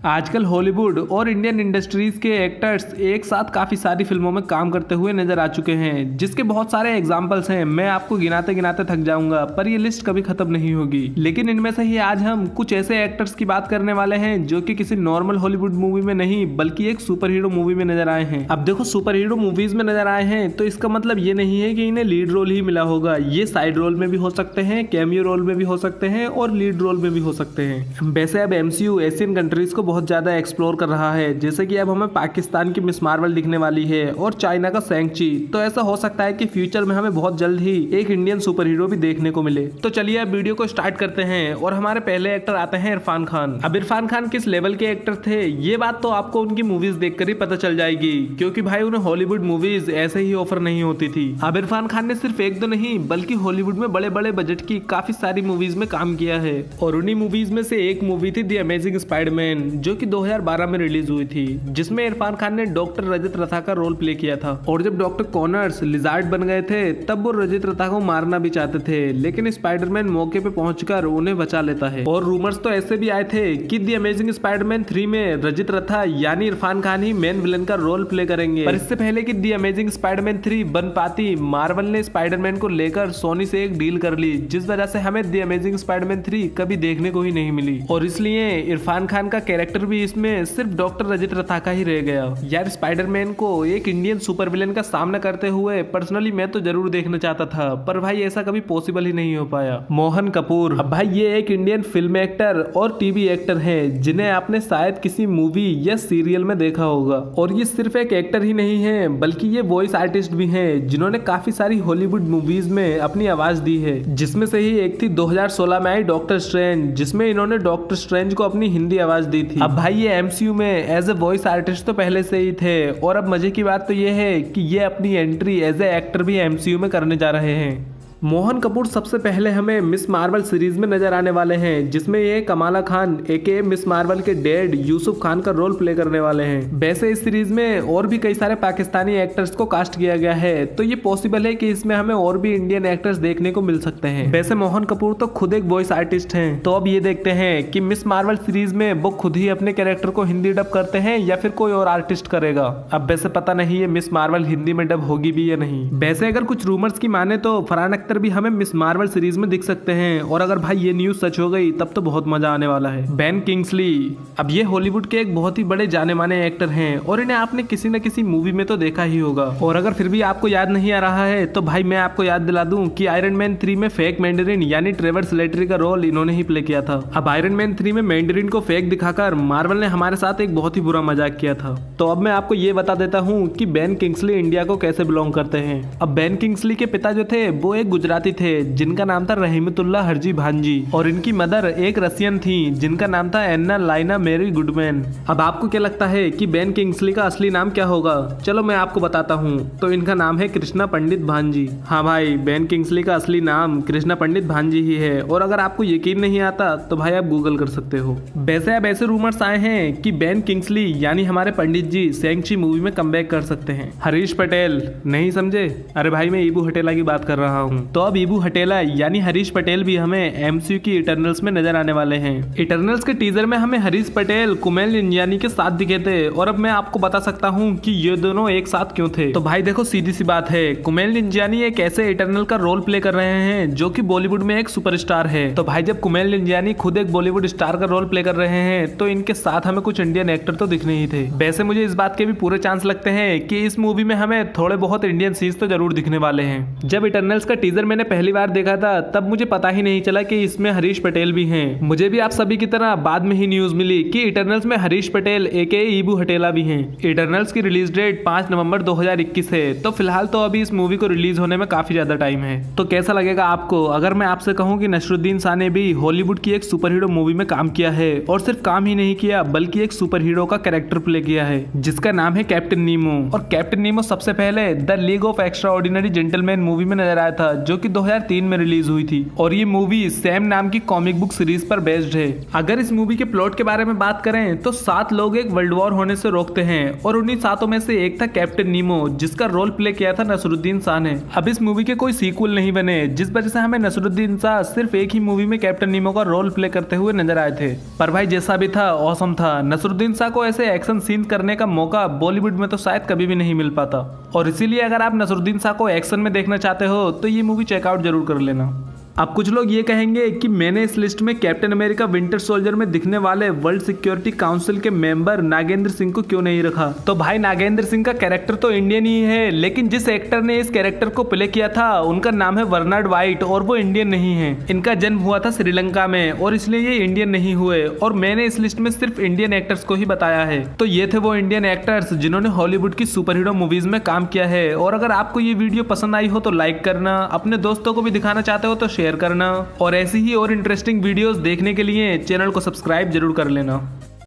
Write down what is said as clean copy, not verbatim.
आजकल हॉलीवुड और Indian industries के एक्टर्स एक साथ काफी सारी फिल्मों में काम करते हुए नजर आ चुके हैं, जिसके बहुत सारे एग्जाम्पल्स हैं। मैं आपको गिनाते गिनाते थक जाऊंगा, पर ये लिस्ट कभी खत्म नहीं होगी। लेकिन इनमें से ही आज हम कुछ ऐसे एक्टर्स की बात करने वाले हैं जो कि किसी नॉर्मल हॉलीवुड मूवी में नहीं बल्कि एक सुपर हीरो मूवी में नजर आए हैं। अब देखो, सुपर हीरो मूवीज में नजर आए हैं तो इसका मतलब ये नहीं है कि इन्हें लीड रोल ही मिला होगा। ये साइड रोल में भी हो सकते हैं, कैमियो रोल में भी हो सकते हैं और लीड रोल में भी हो सकते हैं। वैसे अब एमसीयू एशियन कंट्रीज को बहुत ज्यादा एक्सप्लोर कर रहा है, जैसे कि अब हमें पाकिस्तान की मिस मार्वल दिखने वाली है और चाइना का शैंग-ची। तो ऐसा हो सकता है कि फ्यूचर में हमें बहुत जल्द ही एक इंडियन सुपर हीरो भी देखने को मिले। तो चलिए अब वीडियो को स्टार्ट करते हैं और हमारे पहले एक्टर आते हैं इरफान खान। अब इरफान खान किस लेवल के एक्टर थे ये बात तो आपको उनकी मूवीज देखकर ही पता चल जाएगी, क्योंकि भाई उन्हें हॉलीवुड मूवीज ऐसे ही ऑफर नहीं होती थी। अब इरफान खान ने सिर्फ एक दो नहीं बल्कि हॉलीवुड में बड़े बड़े बजट की काफी सारी मूवीज में काम किया है और उन्हीं मूवीज में से एक मूवी थी द अमेजिंग स्पाइडरमैन, जो कि 2012 में रिलीज हुई थी, जिसमें इरफान खान ने डॉक्टर रजत रथा का रोल प्ले किया था। और जब डॉक्टर कॉनर्स लिजार्ड बन गए थे तब वो रजत रथा को मारना भी चाहते थे, लेकिन स्पाइडरमैन मौके पे पहुंचकर उन्हें बचा लेता है। और रूमर्स तो ऐसे भी आए थे कि द अमेजिंग स्पाइडरमैन 3 में रजत रथा यानी इरफान खान ही मेन विलन का रोल प्ले करेंगे। पर इससे पहले कि द अमेजिंग स्पाइडरमैन 3 बन पाती, मार्वल ने स्पाइडरमैन को लेकर सोनी से एक डील कर ली, जिस वजह से हमें द अमेजिंग स्पाइडरमैन 3 कभी देखने को ही नहीं मिली। और इसलिए इरफान खान का कैरेक्टर भी इसमें सिर्फ डॉक्टर रजत रथा का ही रह गया। यार, स्पाइडरमैन को एक इंडियन सुपर विलेन का सामना करते हुए पर्सनली मैं तो जरूर देखना चाहता था, पर भाई ऐसा कभी पॉसिबल ही नहीं हो पाया। मोहन कपूर। अब भाई ये एक इंडियन फिल्म एक्टर और टीवी एक्टर हैं जिन्हें आपने शायद किसी मूवी या सीरियल में देखा होगा। और ये सिर्फ एक एक्टर ही नहीं है बल्कि ये वॉइस आर्टिस्ट भी हैं, जिन्होंने काफी सारी हॉलीवुड मूवीज में अपनी आवाज दी है, जिसमें से ही एक थी 2016 में आई डॉक्टर स्ट्रेंज, जिसमें इन्होंने डॉक्टर स्ट्रेंज को अपनी हिंदी आवाज दी थी। अब भाई ये एमसीयू में एज ए वॉइस आर्टिस्ट तो पहले से ही थे, और अब मजे की बात तो ये है कि ये अपनी एंट्री एज ए एक्टर भी एमसीयू में करने जा रहे हैं। मोहन कपूर सबसे पहले हमें मिस मार्वल सीरीज में नजर आने वाले हैं, जिसमें ये कमाला खान एके मिस मार्वल के डैड यूसुफ खान का रोल प्ले करने वाले हैं। वैसे इस सीरीज में और भी कई सारे पाकिस्तानी एक्टर्स को कास्ट किया गया है, तो ये पॉसिबल है कि इसमें हमें और भी इंडियन एक्टर्स देखने को मिल सकते हैं। वैसे मोहन कपूर तो खुद एक वॉइस आर्टिस्ट हैं, तो अब ये देखते हैं कि मिस मार्वल सीरीज में वो खुद ही अपने कैरेक्टर को हिंदी डब करते हैं या फिर कोई और आर्टिस्ट करेगा। अब वैसे पता नहीं है मिस मार्वल हिंदी में डब होगी भी या नहीं। वैसे अगर कुछ रूमर्स की माने तो फरहान अख्तर भी हमें मिस मार्वल सीरीज में दिख सकते हैं, और अगर भाई ये न्यूज सच हो गई तब तो बहुत मजा आने वाला है। Ben Kingsley. अब ये हॉलीवुड के एक बहुत ही बड़े जाने माने एक्टर हैं और इन्हें आपने किसी न किसी मूवी में तो देखा ही होगा। और अगर फिर भी आपको याद नहीं आ रहा है तो भाई मैं आपको याद दिला दूं कि आयरन मैन 3 में फेक मैंडरिन यानी ट्रेवर स्लेटरी का रोल इन्होंने ही प्ले किया था। अब आयरन मैन 3 में मैंडरिन को फेक दिखाकर मार्वल ने हमारे साथ एक बहुत ही बुरा मजाक किया था। तो अब मैं आपको ये बता देता हूँ कि बेन किंग्सली इंडिया को कैसे बिलोंग करते हैं। अब बेन किंग्सली के पिता जो थे वो एक गुजराती थे जिनका नाम था रहमतुल्लाह हरजी भांजी, और इनकी मदर एक रसियन थी जिनका नाम था एन्ना लाइना मेरी गुडमैन। अब आपको क्या लगता है कि बेन किंग्सली का असली नाम क्या होगा? चलो मैं आपको बताता हूँ। तो इनका नाम है कृष्णा पंडित भांजी। हाँ भाई, बेन किंग्सली का असली नाम कृष्णा पंडित भांजी ही है, और अगर आपको यकीन नहीं आता तो भाई आप गूगल कर सकते हो। वैसे अब ऐसे रूमर्स आए हैं कि बेन किंग्सली यानी हमारे पंडित जी शैंग-ची मूवी में कमबैक कर सकते हैं। हरीश पटेल नहीं समझे? अरे भाई मैं ईबू हटेला की बात कर रहा हूँ। तो अब ईबू हटेला यानी हरीश पटेल भी हमें एमसीयू की इटर्नल्स में नजर आने वाले हैं। इटर्नल्स के टीजर में हमें हरीश पटेल कुमेल निंजानी के साथ दिखे थे, और अब मैं आपको बता सकता हूँ कि ये दोनों एक साथ क्यों थे। तो भाई देखो, सीधी सी बात है, कुमेल निंजानी एक ऐसे इटर्नल का रोल प्ले कर रहे हैं जो कि बॉलीवुड में एक सुपरस्टार है। तो भाई जब कुमेल निंजानी खुद एक बॉलीवुड स्टार का रोल प्ले कर रहे हैं तो इनके साथ हमें कुछ इंडियन एक्टर तो दिखने ही थे। वैसे मुझे इस बात के भी पूरे चांस लगते हैं कि इस मूवी में हमें थोड़े बहुत इंडियन सीन्स तो जरूर दिखने वाले हैं। जब इटर्नल्स का टीजर मैंने पहली बार देखा था तब मुझे पता ही नहीं चला कि इसमें हरीश पटेल भी हैं। मुझे भी आप सभी की तरह बाद में ही न्यूज मिली कि इटर्नल्स में हरीश पटेल एके ईबू हटेला भी हैं। इटर्नल्स की रिलीज डेट 5 नवंबर 2021 है, तो फिलहाल तो अभी इस मूवी को रिलीज होने में काफी ज्यादा टाइम है। तो कैसा लगेगा आपको अगर मैं आपसे कहूँ कि नसरुद्दीन शाह ने भी हॉलीवुड की एक सुपर हीरो मूवी में काम किया है, और सिर्फ काम ही नहीं किया बल्कि एक सुपर हीरो का कैरेक्टर प्ले किया है जिसका नाम है कैप्टन नीमो। और कैप्टन नीमो सबसे पहले the league of extra ordinary gentleman movie में नजर आया था, जो कि 2003 में रिलीज हुई थी और ये मूवी सैम नाम की कॉमिक बुक सीरीज पर बेस्ड है। अगर इस मूवी के प्लॉट के बारे में बात करें तो 7 लोग एक वर्ल्ड वॉर होने से रोकते हैं और उन्हीं 7 में से एक था कैप्टन नीमो, जिसका रोल प्ले किया था नसरुद्दीन शाह ने। अब इस मूवी के कोई सीक्वल नहीं बने, जिस वजह से हमें नसरुद्दीन शाह सिर्फ एक ही मूवी में कैप्टन नीमो का रोल प्ले करते हुए नजर आए थे। पर भाई जैसा भी था ऑसम था। नसरुद्दीन शाह को ऐसे एक्शन सीन करने का मौका बॉलीवुड में तो शायद कभी भी नहीं मिल पाता और इसीलिए अगर आप नसरुद्दीन शाह को एक्शन में देखना चाहते हो तो ये मूवी चेकआउट जरूर कर लेना। अब कुछ लोग ये कहेंगे कि मैंने इस लिस्ट में कैप्टन अमेरिका विंटर सोल्जर में दिखने वाले वर्ल्ड सिक्योरिटी काउंसिल के मेंबर नागेंद्र सिंह को क्यों नहीं रखा। तो भाई नागेंद्र सिंह का कैरेक्टर तो इंडियन ही है, लेकिन जिस एक्टर ने इस कैरेक्टर को प्ले किया था उनका नाम है बर्नार्ड वाइट और वो इंडियन नहीं है। इनका जन्म हुआ था श्रीलंका में और इसलिए ये इंडियन नहीं हुए और मैंने इस लिस्ट में सिर्फ इंडियन एक्टर्स को ही बताया है। तो ये थे वो इंडियन एक्टर्स जिन्होंने हॉलीवुड की सुपर हीरो मूवीज में काम किया है। और अगर आपको ये वीडियो पसंद आई हो तो लाइक करना, अपने दोस्तों को भी दिखाना चाहते हो तो शेयर करना और ऐसी ही और इंटरेस्टिंग वीडियोस देखने के लिए चैनल को सब्सक्राइब जरूर कर लेना।